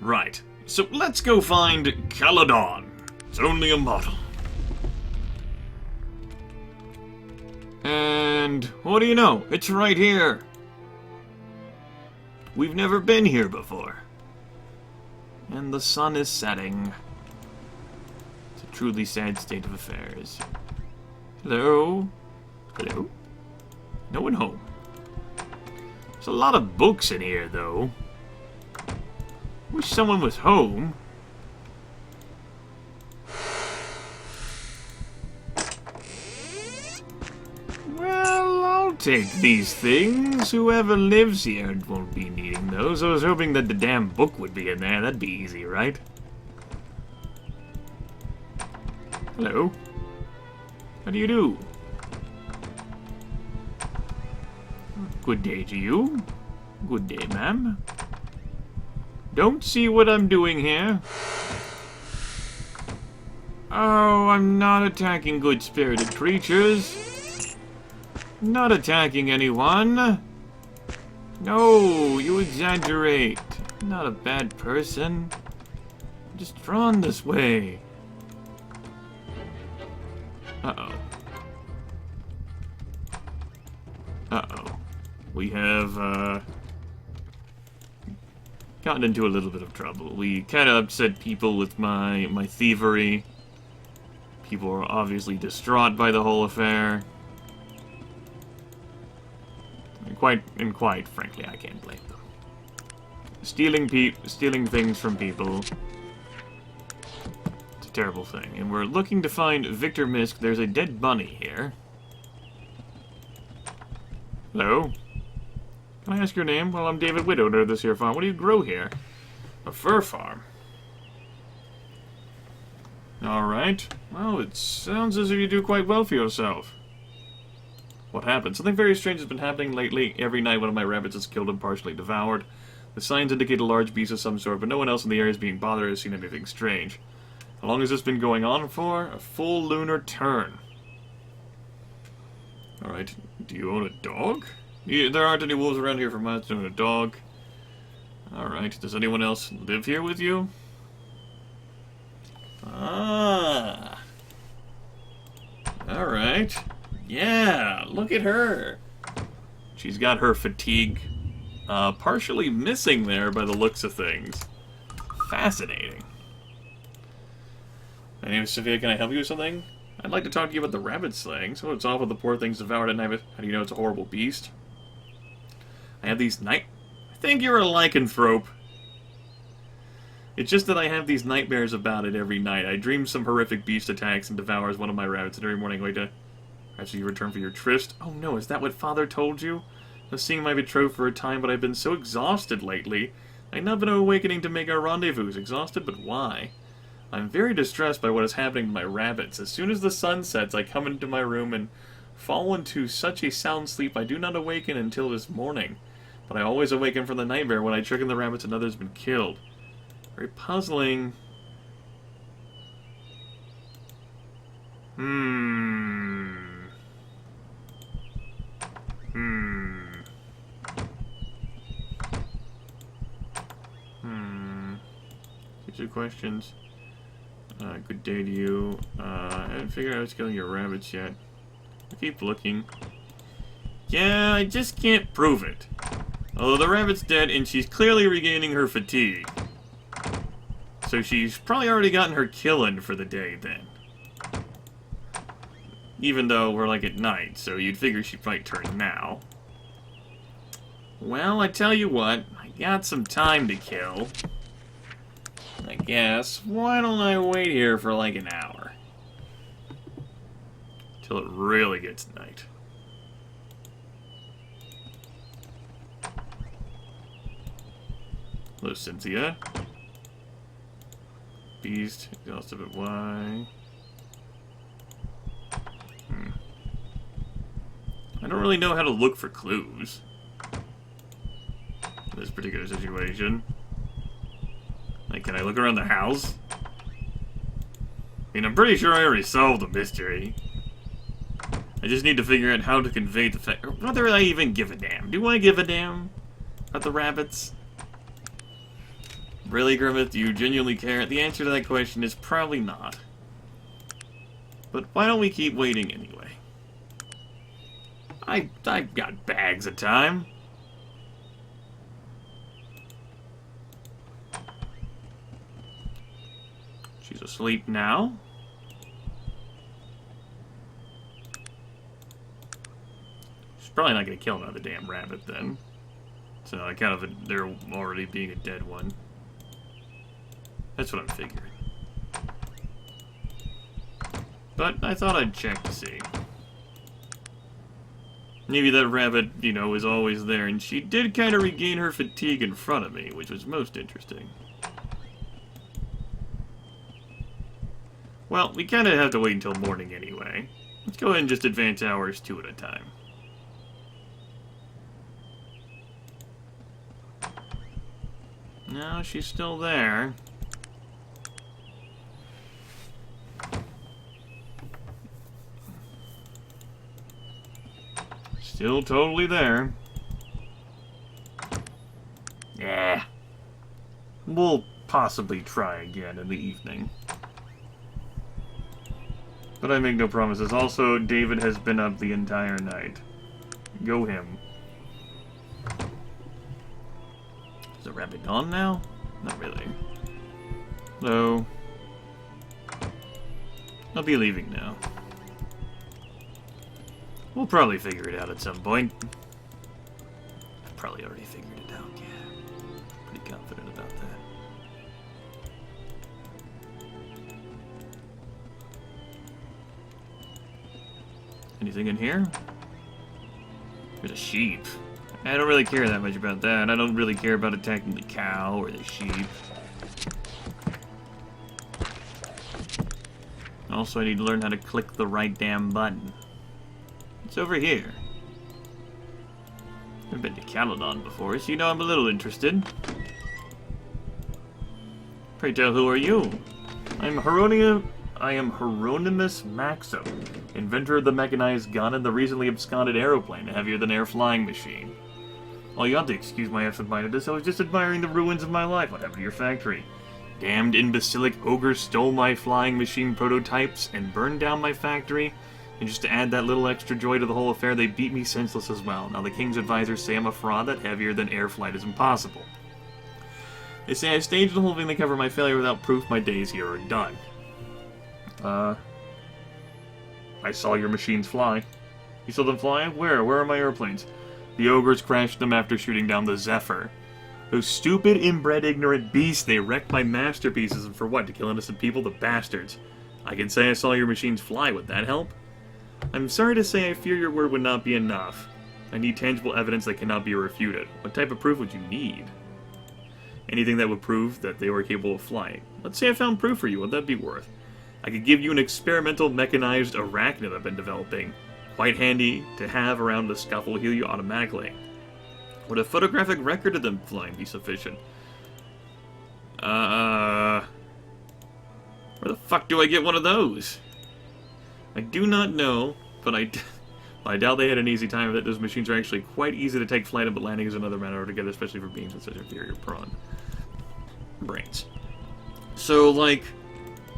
Right, so let's go find Caladon. It's only a model. And what do you know? It's right here. We've never been here before. And the sun is setting. It's a truly sad state of affairs. Hello? Hello? No one home. There's a lot of books in here, though. Wish someone was home. Well, I'll take these things. Whoever lives here won't be needing those. I was hoping that the damn book would be in there. That'd be easy, right? Hello? How do you do? Good day to you. Good day, ma'am. Don't see what I'm doing here. Oh, I'm not attacking good-spirited creatures. Not attacking anyone. No, you exaggerate. I'm not a bad person. I'm just drawn this way. Uh-oh. Uh-oh. We have, gotten into a little bit of trouble. We kind of upset people with my thievery. People were obviously distraught by the whole affair. And quite frankly, I can't blame them. Stealing things from people. It's a terrible thing. And we're looking to find Victor Misk. There's a dead bunny here. Hello? Can I ask your name? Well, I'm David Widowner of this here farm. What do you grow here? A fur farm. Alright. Well, it sounds as if you do quite well for yourself. What happened? Something very strange has been happening lately. Every night one of my rabbits is killed and partially devoured. The signs indicate a large beast of some sort, but no one else in the area is being bothered or has seen anything strange. How long has this been going on for? A full lunar turn. Alright. Do you own a dog? There aren't any wolves around here for miles to own a dog. Alright. Does anyone else live here with you? Ah. Alright. Yeah, look at her. She's got her fatigue partially missing there by the looks of things. Fascinating. My name is Sophia. Can I help you with something? I'd like to talk to you about the rabbit slaying. So it's awful the poor thing's devoured at night. How do you know it's a horrible beast? I have these I think you're a lycanthrope. It's just that I have these nightmares about it every night. I dream some horrific beast attacks and devours one of my rabbits, and every morning I wake up after you return for your tryst. Oh no, is that what Father told you? I was seeing my betrothed for a time, but I've been so exhausted lately. I've not been awakening to make our rendezvous. Exhausted, but why? I'm very distressed by what is happening to my rabbits. As soon as the sun sets, I come into my room and fall into such a sound sleep I do not awaken until this morning. But I always awaken from the nightmare when I trick in the rabbits and others have been killed. Very puzzling. Future questions. Good day to you. I haven't figured out what's killing your rabbits yet. I keep looking. Yeah, I just can't prove it. Although the rabbit's dead and she's clearly regaining her fatigue. So she's probably already gotten her kill in for the day then. Even though we're like at night, so you'd figure she'd probably turn now. Well, I tell you what, I got some time to kill. I guess, why don't I wait here for like an hour? Till it really gets night. Hello, Cynthia. Beast, exhausted at why? I don't really know how to look for clues in this particular situation. Like, can I look around the house? I mean, I'm pretty sure I already solved the mystery. I just need to figure out how to convey the fact. Whether I even give a damn. Do I give a damn about the rabbits? Really, Grimith, do you genuinely care? The answer to that question is probably not. But why don't we keep waiting anyway? I've got bags of time. She's asleep now. She's probably not going to kill another damn rabbit then. So I kind of, there already being a dead one. That's what I'm figuring. But I thought I'd check to see. Maybe that rabbit, you know, is always there, and she did kind of regain her fatigue in front of me, which was most interesting. Well, we kind of have to wait until morning anyway. Let's go ahead and just advance hours 2 at a time. No, she's still there. Still totally there. Yeah. We'll possibly try again in the evening. But I make no promises. Also, David has been up the entire night. Go him. Is the rabbit gone now? Not really. Hello. I'll be leaving now. We'll probably figure it out at some point. I've probably already figured it out, yeah. Pretty confident about that. Anything in here? There's a sheep. I don't really care that much about that. I don't really care about attacking the cow or the sheep. Also, I need to learn how to click the right damn button. It's over here. I've been to Caladon before, so you know I'm a little interested. Pray tell, who are you? I am Hieronymus Maxim, inventor of the mechanized gun and the recently absconded aeroplane, a heavier-than-air flying machine. Oh, you have to excuse my absent-mindedness. I was just admiring the ruins of my life. What happened to your factory? Damned imbecilic ogres stole my flying machine prototypes and burned down my factory. And just to add that little extra joy to the whole affair, they beat me senseless as well. Now the king's advisors say I'm a fraud, that heavier-than-air flight is impossible. They say I staged the whole thing to cover my failure without proof. My days here are done. I saw your machines fly. You saw them fly? Where? Where are my airplanes? The ogres crashed them after shooting down the Zephyr. Those stupid, inbred, ignorant beasts, they wrecked my masterpieces, and for what? To kill innocent people? The bastards. I can say I saw your machines fly. Would that help? I'm sorry to say I fear your word would not be enough. I need tangible evidence that cannot be refuted. What type of proof would you need? Anything that would prove that they were capable of flying. Let's say I found proof for you. What'd that be worth? I could give you an experimental mechanized arachnid I've been developing. Quite handy to have around the scuffle, heal you automatically. Would a photographic record of them flying be sufficient? Where the fuck do I get one of those? I do not know, but I doubt they had an easy time with it. Those machines are actually quite easy to take flight in, but landing is another matter altogether, especially for beings with such inferior brains. So, like,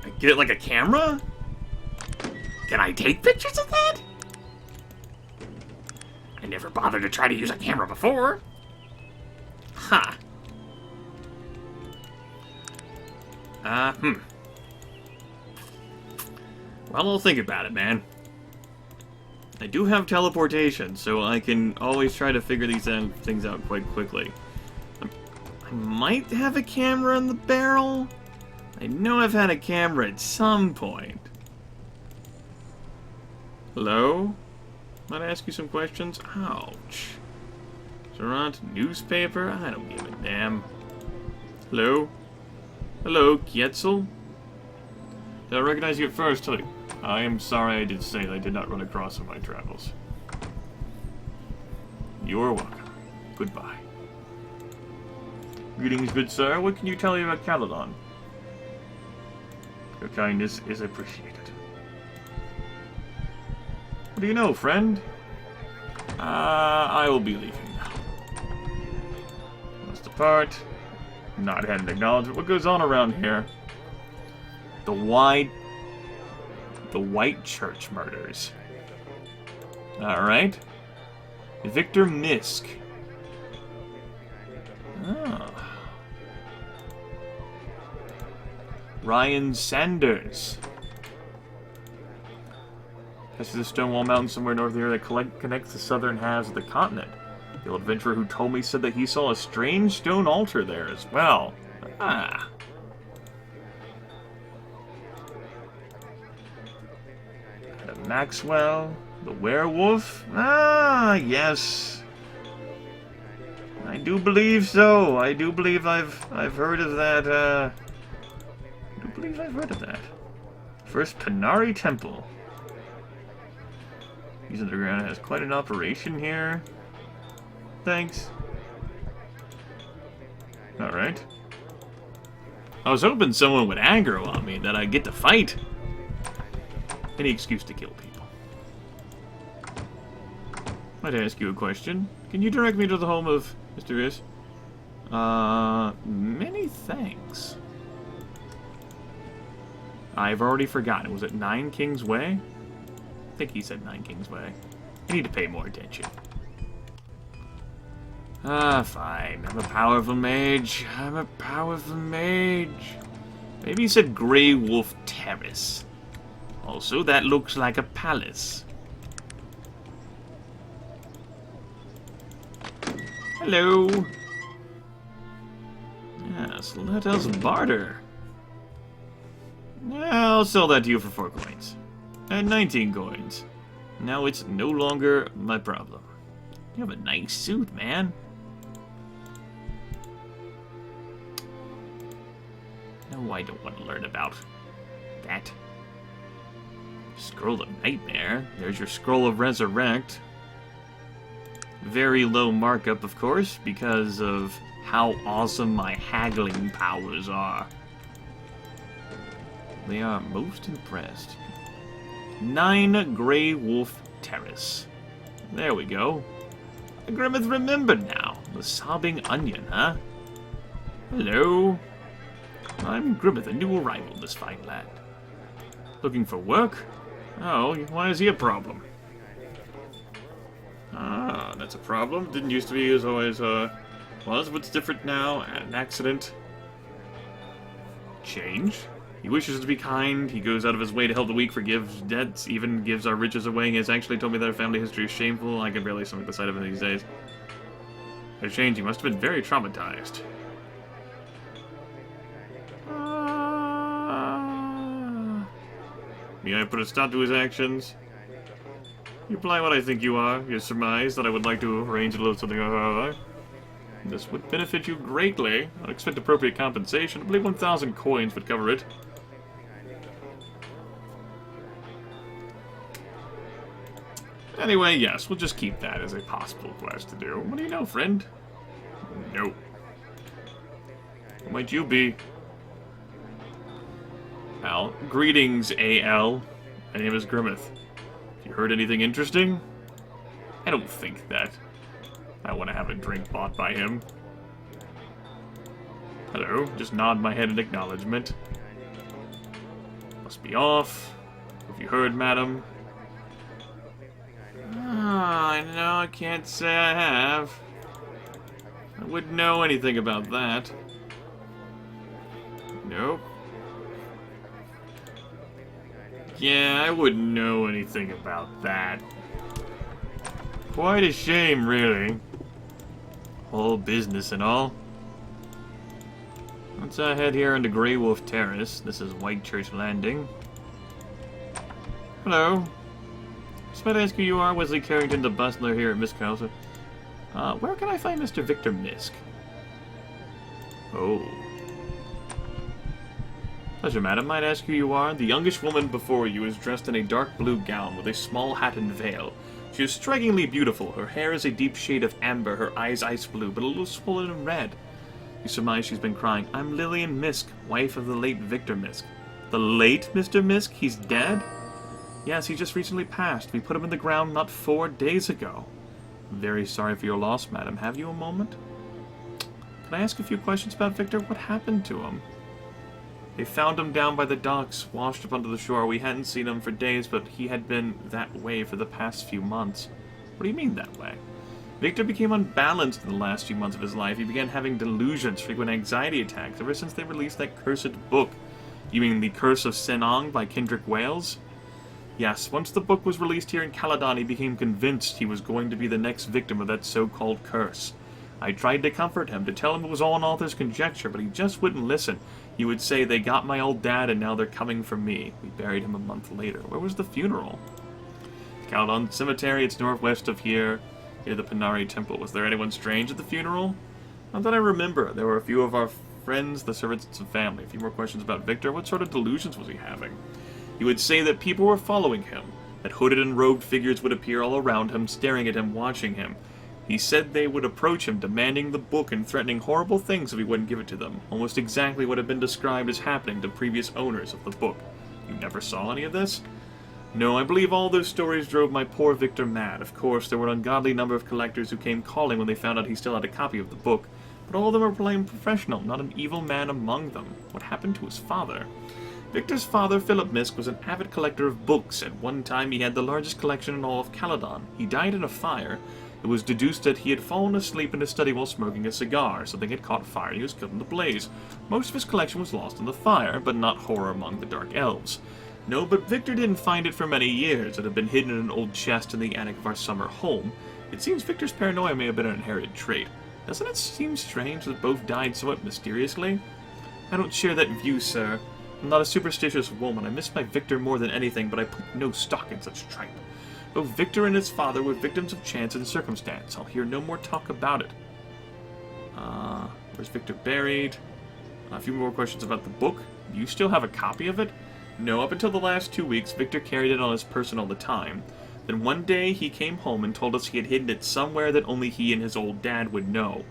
I get, like, a camera? Can I take pictures of that? I never bothered to try to use a camera before. Ha. Well, I'll think about it, man. I do have teleportation, so I can always try to figure these things out quite quickly. I might have a camera in the barrel. I know I've had a camera at some point. Hello? Might I ask you some questions? Ouch. Durant newspaper? I don't give a damn. Hello? Hello, Quetzal? Did I recognize you at first? I am sorry I did say that I did not run across in my travels. You are welcome. Goodbye. Greetings, good sir. What can you tell me about Caladon? Your kindness is appreciated. What do you know, friend? I will be leaving now. Must depart. Not had an acknowledgement. What goes on around here? The White Church murders. Alright. Victor Misk. Oh. Ryan Sanders. This is a stone wall mountain somewhere north here that connects the southern halves of the continent. The old adventurer who told me said that he saw a strange stone altar there as well. Ah. Adam Maxwell, the werewolf. Ah, yes. I do believe so. I do believe I've heard of that. I do believe I've heard of that. First Panari Temple. He's underground. Has quite an operation here. Thanks. Alright. I was hoping someone would aggro on me, that I'd get to fight. Any excuse to kill people. Might I ask you a question? Can you direct me to the home of Mr. Is? Many thanks. I've already forgotten. Was it 9 Kings Way? I think he said 9 Kings Way. I need to pay more attention. Ah, fine. I'm a powerful mage. I'm a powerful mage. Maybe he said Grey Wolf Terrace. Also, that looks like a palace. Hello. Yes, let us barter. I'll sell that to you for 4 coins. And 19 coins. Now it's no longer my problem. You have a nice suit, man. No, I don't want to learn about that. Scroll of Nightmare. There's your Scroll of Resurrect. Very low markup, of course, because of how awesome my haggling powers are. They are most impressed. 9 Grey Wolf Terrace. There we go. Grimith remembered now. The Sobbing Onion, huh? Hello. I'm Grimith, a new arrival in this fine land. Looking for work? Oh, why is he a problem? Ah, that's a problem. Didn't used to be as always, was. What's different now? An accident? Change? He wishes to be kind. He goes out of his way to help the weak, forgives debts, even gives our riches away. He has actually told me that our family history is shameful. I can barely stomach the sight of him these days. For change, he must have been very traumatized. May I put a stop to his actions? You imply what I think you are. You surmise that I would like to arrange a little something. This would benefit you greatly. I'd expect appropriate compensation. I believe 1,000 coins would cover it. Anyway, yes, we'll just keep that as a possible quest to do. What do you know, friend? No. Who might you be? Al. Greetings, A.L. My name is Grimith. You heard anything interesting? I don't think that. I want to have a drink bought by him. Hello. Just nod my head in acknowledgement. Must be off. Have you heard, madam? I know I can't say I have. I wouldn't know anything about that. Nope. Yeah, I wouldn't know anything about that. Quite a shame, really. Whole business and all. Let's head here into Grey Wolf Terrace. This is White Church Landing. Hello. Just might I ask who you are? Wesley Carrington, the bustler here at Misk House. Where can I find Mr. Victor Misk? Oh. Pleasure, madam. Might I ask who you are? The youngish woman before you is dressed in a dark blue gown with a small hat and veil. She is strikingly beautiful. Her hair is a deep shade of amber, her eyes ice blue, but a little swollen and red. You surmise she's been crying. I'm Lillian Misk, wife of the late Victor Misk. The late Mr. Misk? He's dead? Yes, he just recently passed. We put him in the ground not 4 days ago. I'm very sorry for your loss, madam. Have you a moment? Can I ask a few questions about Victor? What happened to him? They found him down by the docks, washed up onto the shore. We hadn't seen him for days, but he had been that way for the past few months. What do you mean that way? Victor became unbalanced in the last few months of his life. He began having delusions, frequent anxiety attacks, ever since they released that cursed book. You mean The Curse of Senong by Kendrick Wales? Yes, once the book was released here in Caladan, he became convinced he was going to be the next victim of that so-called curse. I tried to comfort him, to tell him it was all an author's conjecture, but he just wouldn't listen. He would say, they got my old dad and now they're coming for me. We buried him a month later. Where was the funeral? Caladon Cemetery, it's northwest of here, near the Panari Temple. Was there anyone strange at the funeral? Not that I remember. There were a few of our friends, the servants and family. A few more questions about Victor. What sort of delusions was he having? He would say that people were following him, that hooded and robed figures would appear all around him, staring at him, watching him. He said they would approach him, demanding the book and threatening horrible things if he wouldn't give it to them. Almost exactly what had been described as happening to previous owners of the book. You never saw any of this? No, I believe all those stories drove my poor Victor mad. Of course, there were an ungodly number of collectors who came calling when they found out he still had a copy of the book, but all of them were plain professional, not an evil man among them. What happened to his father? Victor's father, Philip Misk, was an avid collector of books. At one time, he had the largest collection in all of Caladon. He died in a fire. It was deduced that he had fallen asleep in his study while smoking a cigar. Something had caught fire and he was killed in the blaze. Most of his collection was lost in the fire, but not horror among the dark elves. No, but Victor didn't find it for many years. It had been hidden in an old chest in the attic of our summer home. It seems Victor's paranoia may have been an inherited trait. Doesn't it seem strange that both died somewhat mysteriously? I don't share that view, sir. I'm not a superstitious woman. I miss my Victor more than anything, but I put no stock in such tripe. Both Victor and his father were victims of chance and circumstance. I'll hear no more talk about it. Where's Victor buried? A few more questions about the book. Do you still have a copy of it? No, up until the last 2 weeks, Victor carried it on his person all the time. Then one day, he came home and told us he had hidden it somewhere that only he and his old dad would know.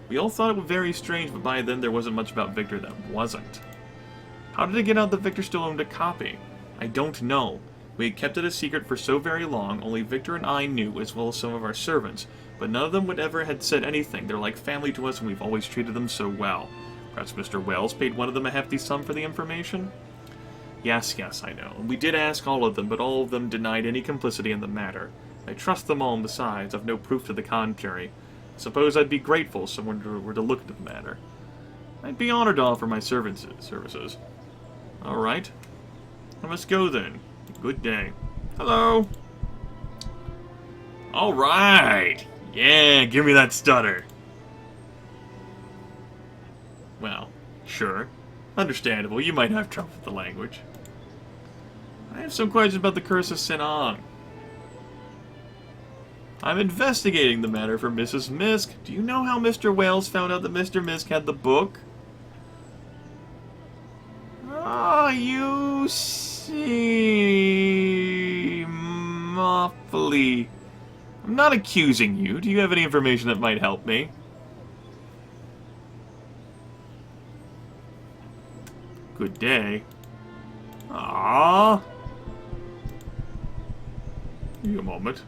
We all thought it was very strange, but by then there wasn't much about Victor that wasn't. How did it get out that Victor still owned a copy? I don't know. We had kept it a secret for so very long, only Victor and I knew, as well as some of our servants, but none of them would ever had said anything. They're like family to us, and we've always treated them so well. Perhaps Mr. Wells paid one of them a hefty sum for the information? Yes, I know. We did ask all of them, but all of them denied any complicity in the matter. I trust them all, and besides, I've no proof to the contrary. Suppose I'd be grateful if someone were to look into the matter. I'd be honored to offer my services. Alright. I must go then. Good day. Hello! Alright! Yeah, give me that stutter. Well, sure. Understandable, you might have trouble with the language. I have some questions about the Curse of Senong. I'm investigating the matter for Mrs. Misk. Do you know how Mr. Wales found out that Mr. Misk had the book? Ah, you seem awfully... I'm not accusing you. Do you have any information that might help me? Good day. Ah. Give me a moment.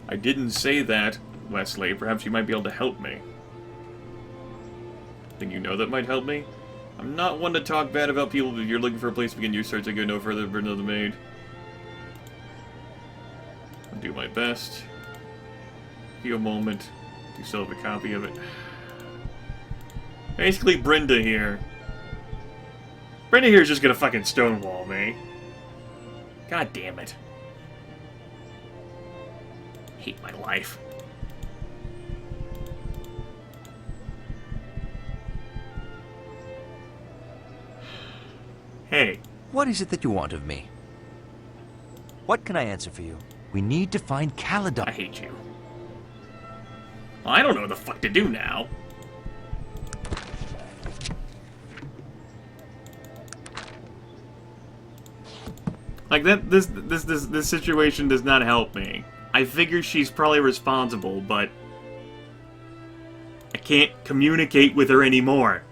I didn't say that, Wesley. Perhaps you might be able to help me. Think you know that might help me? I'm not one to talk bad about people, but if you're looking for a place to begin your search, I go no further than another maid. I'll do my best. Give you a moment. You still have a copy of it. Basically, Brenda here. Brenda here is just gonna fucking stonewall me. God damn it. Hate my life. Hey. What is it that you want of me? What can I answer for you? We need to find Caladon. I hate you. I don't know what the fuck to do now. Like this situation does not help me. I figure she's probably responsible, but I can't communicate with her anymore.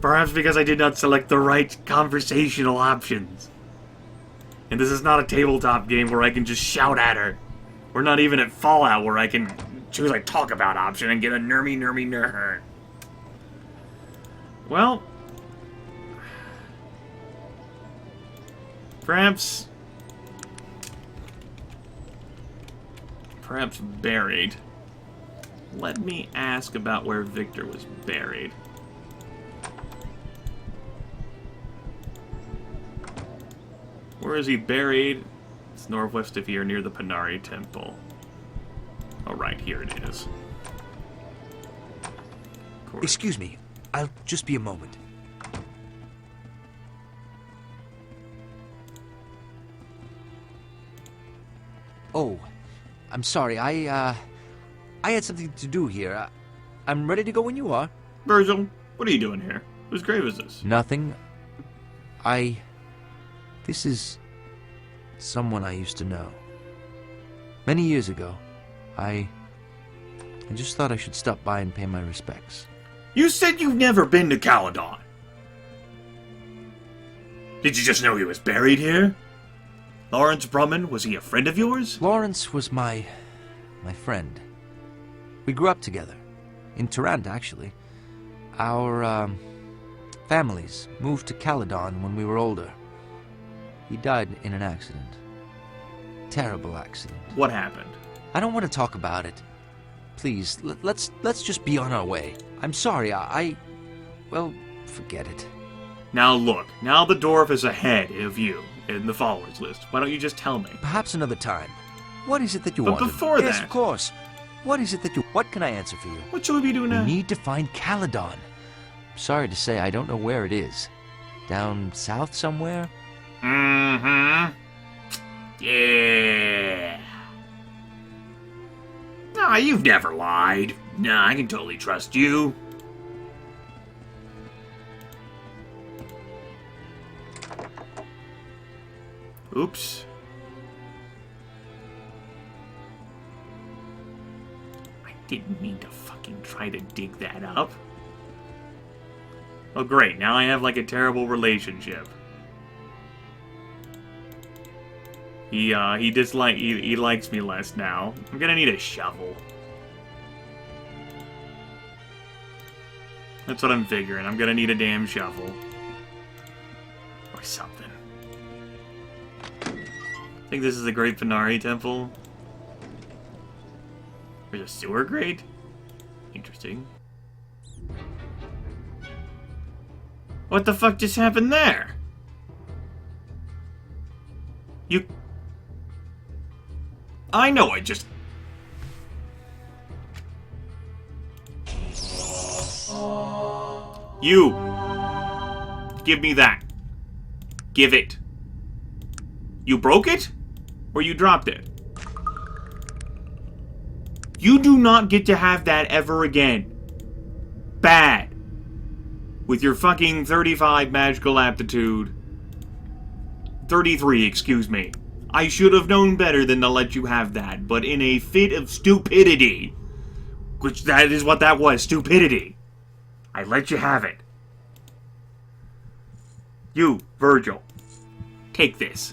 Perhaps because I did not select the right conversational options. And this is not a tabletop game where I can just shout at her. We're not even at Fallout where I can choose like talk about option and get a nermy. Well, perhaps buried. Let me ask about where Victor was buried. Where is he buried? It's northwest of here, near the Panari Temple. Oh, right, here it is. Excuse me, I'll just be a moment. Oh, I'm sorry, I had something to do here. I'm ready to go when you are. Virgil, what are you doing here? Whose grave is this? Nothing. This is someone I used to know. Many years ago. I just thought I should stop by and pay my respects. You said you've never been to Caladon. Did you just know he was buried here? Lawrence Brumman, was he a friend of yours? Lawrence was my friend. We grew up together. In Tarant, actually. Our, families moved to Caladon when we were older. He died in an accident. Terrible accident. What happened? I don't want to talk about it. Please, let's just be on our way. I'm sorry, well, forget it. Now look, now the dwarf is ahead of you in the followers list. Why don't you just tell me? Perhaps another time. What is it that you But want? before Yes, that... of course. What is it that you... What can I answer for you? What shall we be doing now? We need to find Caladon. Sorry to say, I don't know where it is. Down south somewhere? Mm-hmm. Yeah. Nah, you've never lied. Nah, I can totally trust you. Oops. I didn't mean to fucking try to dig that up. Oh great, now I have like a terrible relationship. He likes me less now. I'm gonna need a shovel. That's what I'm figuring. I'm gonna need a damn shovel. Or something. I think this is the Great Panari Temple. There's a sewer grate? Interesting. What the fuck just happened there? I know, I just... You! Give me that. Give it. You broke it? Or you dropped it? You do not get to have that ever again. Bad. With your fucking 35 magical aptitude. 33, excuse me. I should have known better than to let you have that, but in a fit of stupidity, which that is what that was, stupidity, I let you have it. You, Virgil, take this.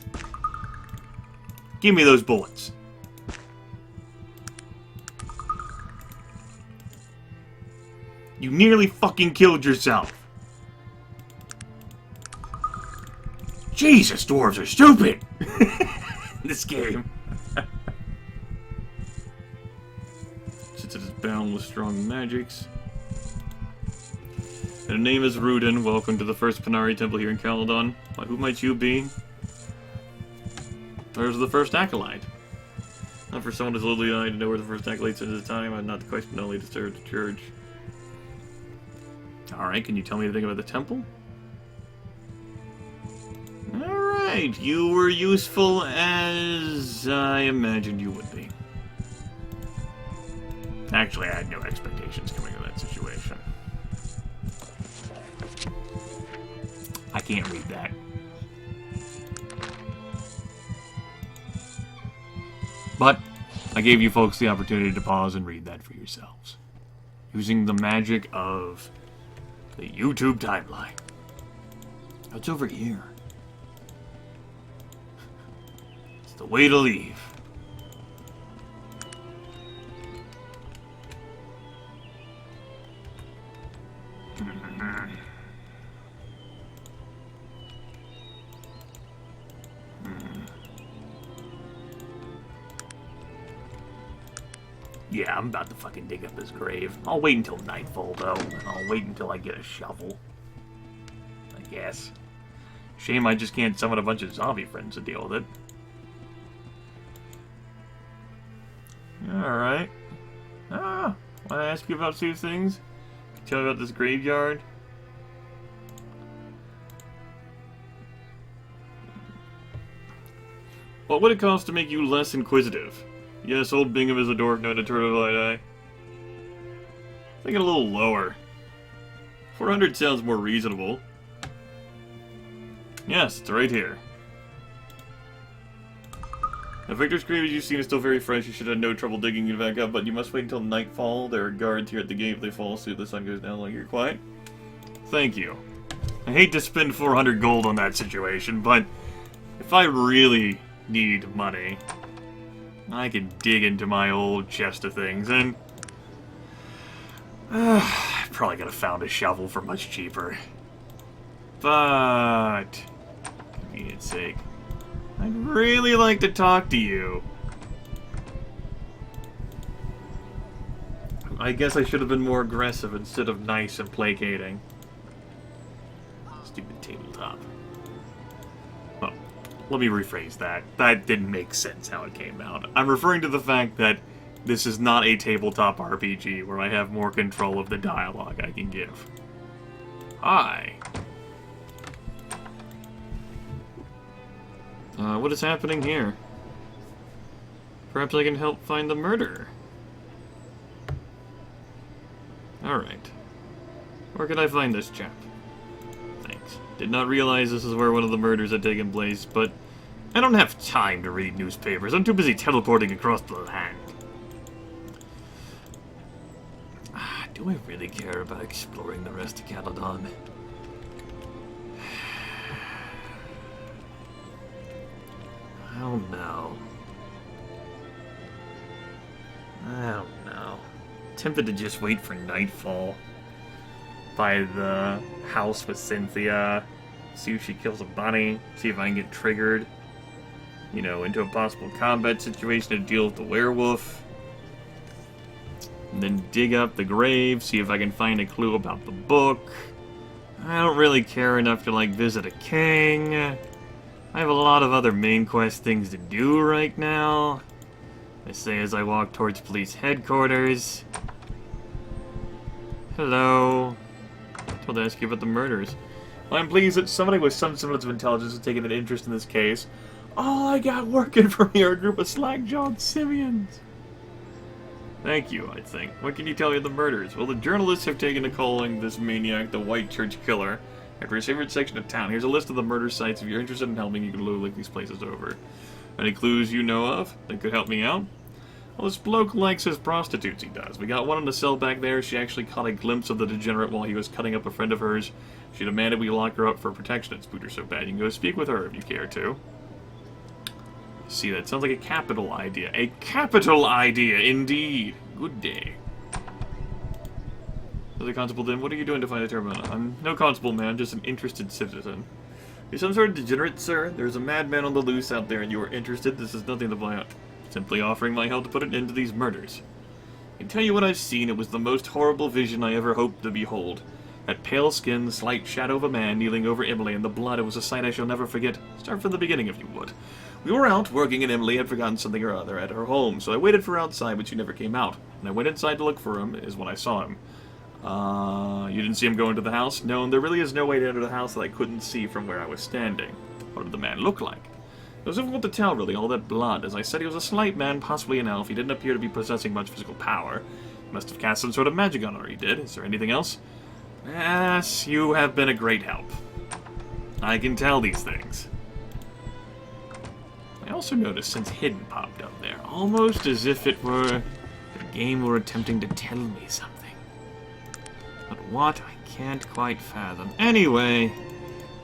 Give me those bullets. You nearly fucking killed yourself. Jesus, dwarves are stupid! This game. Since it is bound with strong magics. And her name is Rudin. Welcome to the first Panari Temple here in Caladon. Why, who might you be? There's the first acolyte. Not for someone as lowly eyed to know where the first acolyte is at the time. I'm not the question only to serve the church. Alright, can you tell me anything about the temple? Alright, you were useful as I imagined you would be. Actually, I had no expectations coming to that situation. I can't read that. But I gave you folks the opportunity to pause and read that for yourselves. Using the magic of the YouTube timeline. What's over here? It's the way to leave. Yeah, I'm about to fucking dig up his grave. I'll wait until nightfall, though, and I'll wait until I get a shovel. I guess. Shame I just can't summon a bunch of zombie friends to deal with it. Alright. Want to ask you about two things? Can you tell me about this graveyard? What would it cost to make you less inquisitive? Yes, old Bingham is a dwarf, no determined eye. Think it a little lower. 400 sounds more reasonable. Yes, it's right here. Now, Victor's grave, as you've seen, is still very fresh. You should have no trouble digging it back up, but you must wait until nightfall. There are guards here at the gate. If they fall asleep, the sun goes down like you're quiet. Thank you. I hate to spend 400 gold on that situation, but if I really need money, I can dig into my old chest of things, and I probably could have found a shovel for much cheaper. But, for convenience sake, I'd really like to talk to you. I guess I should have been more aggressive instead of nice and placating. Stupid tabletop. Well, let me rephrase that. That didn't make sense how it came out. I'm referring to the fact that this is not a tabletop RPG where I have more control of the dialogue I can give. Hi. What is happening here? Perhaps I can help find the murderer. Alright. Where can I find this chap? Thanks. Did not realize this is where one of the murders had taken place, but I don't have time to read newspapers. I'm too busy teleporting across the land. Do I really care about exploring the rest of Caladon? I don't know. Tempted to just wait for nightfall by the house with Cynthia, see if she kills a bunny, see if I can get triggered, you know, into a possible combat situation to deal with the werewolf, and then dig up the grave, see if I can find a clue about the book. I don't really care enough to, like, visit a king. I have a lot of other main quest things to do right now. I say as I walk towards police headquarters. Hello. I told to ask you about the murders. Well, I'm pleased that somebody with some semblance of intelligence has taken an interest in this case. All I got working for me are a group of slack-jawed simians. Thank you, I think. What can you tell me of the murders? Well, the journalists have taken to calling this maniac the White Church Killer after his favorite section of town. Here's a list of the murder sites. If you're interested in helping, you can look these places over. Any clues you know of that could help me out? Well, this bloke likes his prostitutes, he does. We got one in the cell back there. She actually caught a glimpse of the degenerate while he was cutting up a friend of hers. She demanded we lock her up for protection. It spooked her so bad. You can go speak with her if you care to. See, that sounds like a capital idea. A capital idea, indeed. Good day. The constable then, what are you doing to find a terminal? I'm no constable, man, just an interested citizen. You're some sort of degenerate, sir? There's a madman on the loose out there and you are interested? This is nothing to fly out. Simply offering my help to put an end to these murders. I can tell you what I've seen. It was the most horrible vision I ever hoped to behold. That pale skin, slight shadow of a man kneeling over Emily, and the blood, it was a sight I shall never forget. Start from the beginning if you would. We were out working and Emily had forgotten something or other at her home, so I waited for her outside, but she never came out. And I went inside to look for him, is when I saw him. You didn't see him go into the house? No, and there really is no way to enter the house that I couldn't see from where I was standing. What did the man look like? It was difficult to tell, really, all that blood. As I said, he was a slight man, possibly an elf. He didn't appear to be possessing much physical power. He must have cast some sort of magic on her, he did. Is there anything else? Yes, you have been a great help. I can tell these things. I also noticed since Hidden popped up there, almost as if it were the game were attempting to tell me something. But what, I can't quite fathom. Anyway,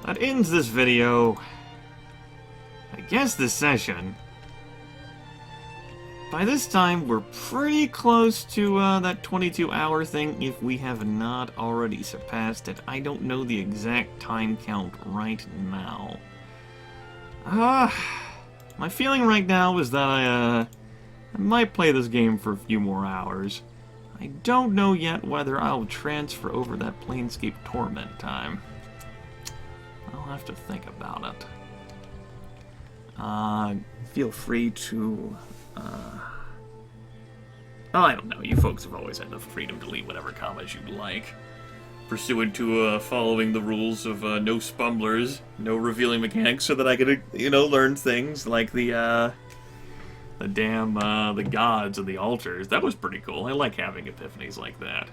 that ends this video. I guess this session. by this time, we're pretty close to that 22-hour thing, if we have not already surpassed it. I don't know the exact time count right now. My feeling right now is that I might play this game for a few more hours. I don't know yet whether I'll transfer over that Planescape Torment time. I'll have to think about it. Feel free to... I don't know. You folks have always had the freedom to leave whatever comments you'd like. Pursuant to following the rules of no spumblers, no revealing mechanics, so that I could, learn things like the gods and the altars. That was pretty cool. I like having epiphanies like that.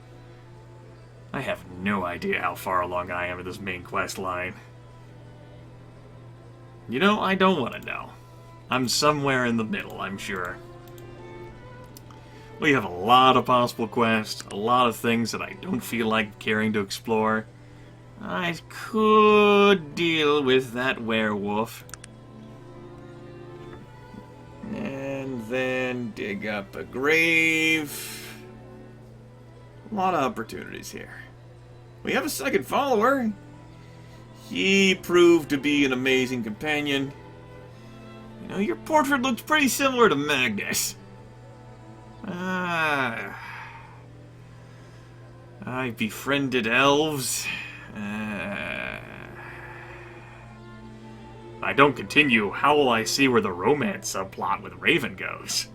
I have no idea how far along I am in this main quest line. I don't want to know. I'm somewhere in the middle, I'm sure. We have a lot of possible quests, a lot of things that I don't feel like caring to explore. I could deal with that werewolf. And then dig up a grave. A lot of opportunities here. We have a second follower. He proved to be an amazing companion. Your portrait looks pretty similar to Magnus. I befriended elves. If I don't continue, how will I see where the romance subplot with Raven goes?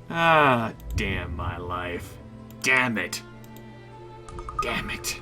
Damn my life. Damn it. Damn it.